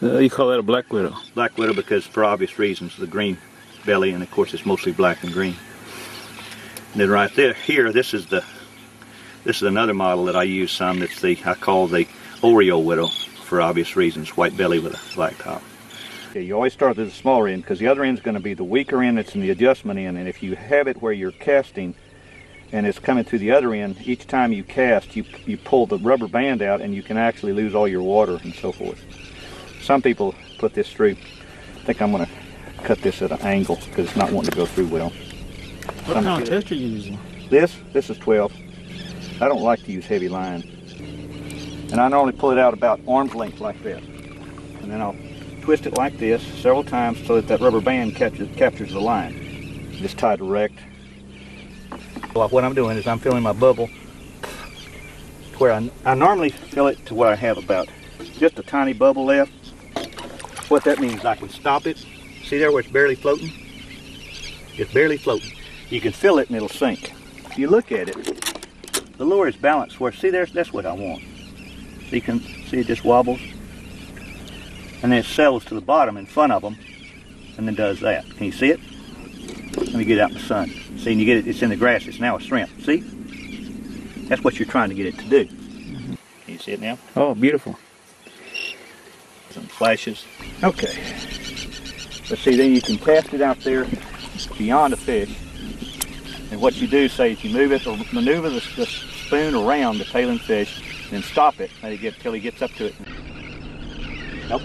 You call that a black widow? Black widow because, for obvious reasons, the green belly, and of course it's mostly black and green. And then right there, here, this is another model that I use some. It's I call the Oreo widow, for obvious reasons, white belly with a black top. Yeah, you always start at the smaller end because the other end is going to be the weaker end. It's in the adjustment end, and if you have it where you're casting and it's coming through the other end, each time you cast, you pull the rubber band out and you can actually lose all your water and so forth. Some people put this through. I think I'm going to cut this at an angle because it's not wanting to go through well. What kind of test are you using? This is 12. I don't like to use heavy line. And I normally pull it out about arm's length like this. And then I'll twist it like this several times so that rubber band captures the line. Just tie direct. Well, what I'm doing is I'm filling my bubble to where I normally fill it to where I have about just a tiny bubble left. What that means is I can stop it. See there where it's barely floating? It's barely floating. You can fill it and it'll sink. If you look at it, the lure is balanced where, see that's what I want. So you can see it just wobbles. And then it settles to the bottom in front of them and then does that. Can you see it? Let me get it out in the sun. See, and you get it, it's in the grass, it's now a shrimp. See? That's what you're trying to get it to do. Can you see it now? Oh, beautiful. Some flashes. Okay. But see, then you can cast it out there beyond a fish. And what you do, say, is you move it or maneuver the spoon around the tailing fish, then stop it till he gets up to it. Nope.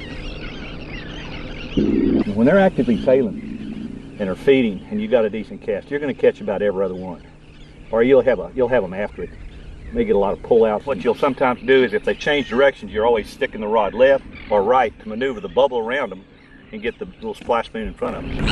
When they're actively tailing and are feeding, and you got a decent cast, you're going to catch about every other one, or you'll have them after it. You may get a lot of pull-outs. What you'll sometimes do is, if they change directions, you're always sticking the rod left or right to maneuver the bubble around them and get the little splash spoon in front of them.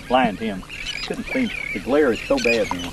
Blind him. Couldn't see. The glare is so bad now.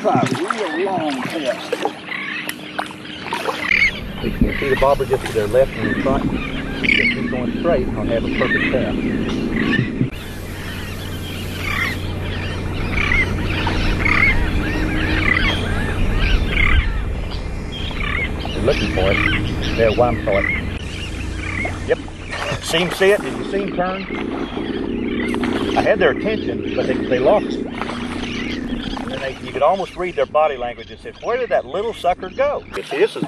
Try a real long test. You can see the bobber just to their left and in front. If he's going straight, I'll have a perfect cast. They're looking for it. There's one for it. Yep. See him see it? Did you see him turn? I had their attention, but they lost it. And you could almost read their body language and say, where did that little sucker go? You see, this is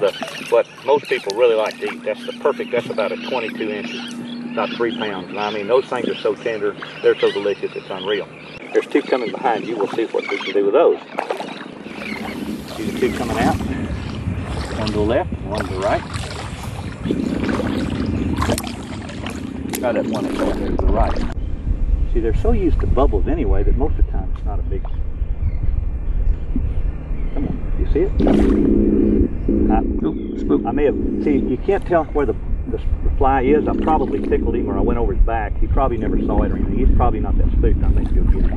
what most people really like to eat. That's the perfect, that's about a 22 inches, about 3 pounds. And I mean, those things are so tender, they're so delicious, it's unreal. There's two coming behind you. We'll see what we can do with those. See the two coming out? One to the left, one to the right. Try that one that's over there to the right. See, they're so used to bubbles anyway that most of the time it's not a big... Come on, you see it? I may have... See, you can't tell where the fly is. I probably tickled him or I went over his back. He probably never saw it or anything. He's probably not that spooked. I think he'll get it.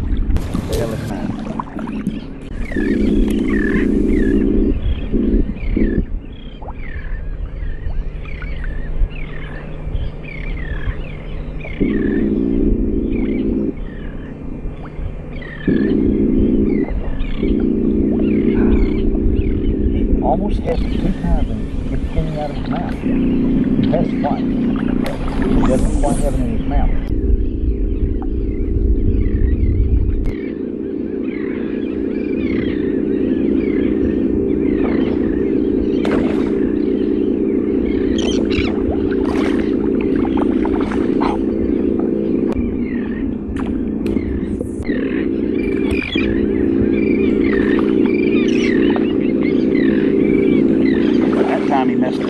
Yeah, let's find it. He almost has it 2 times and gets skinning out of his mouth. He has it twice. He doesn't quite have it in his mouth. He messed up.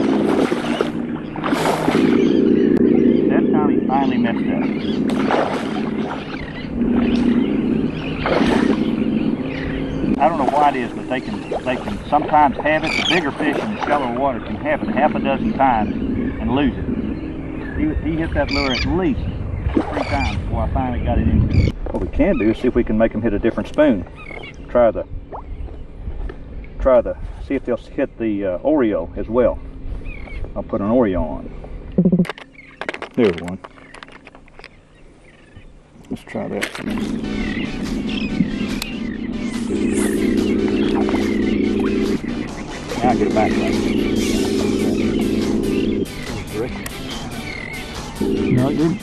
That time he finally messed up. I don't know why it is, but they can sometimes have it. The bigger fish in the shallower water can have it half a dozen times and lose it. He hit that lure at least 3 times before I finally got it in. What we can do is see if we can make them hit a different spoon. See if they'll hit the Oreo as well. I'll put an Oreo on. There's one. Let's try that. Now I get it back right. No, you're...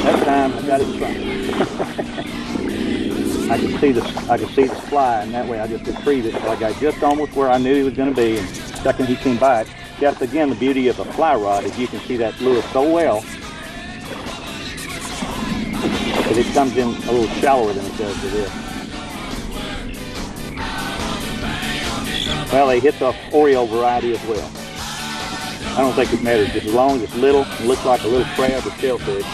That time I got it straight. I could see the fly, and that way I just retrieved it until I got just almost where I knew he was going to be. And the second he came by, that's again the beauty of a fly rod, is you can see that lure so well that it comes in a little shallower than it does to this. Well, they hit the Oreo variety as well. I don't think it matters, just as long as it's little and looks like a little crab or shellfish.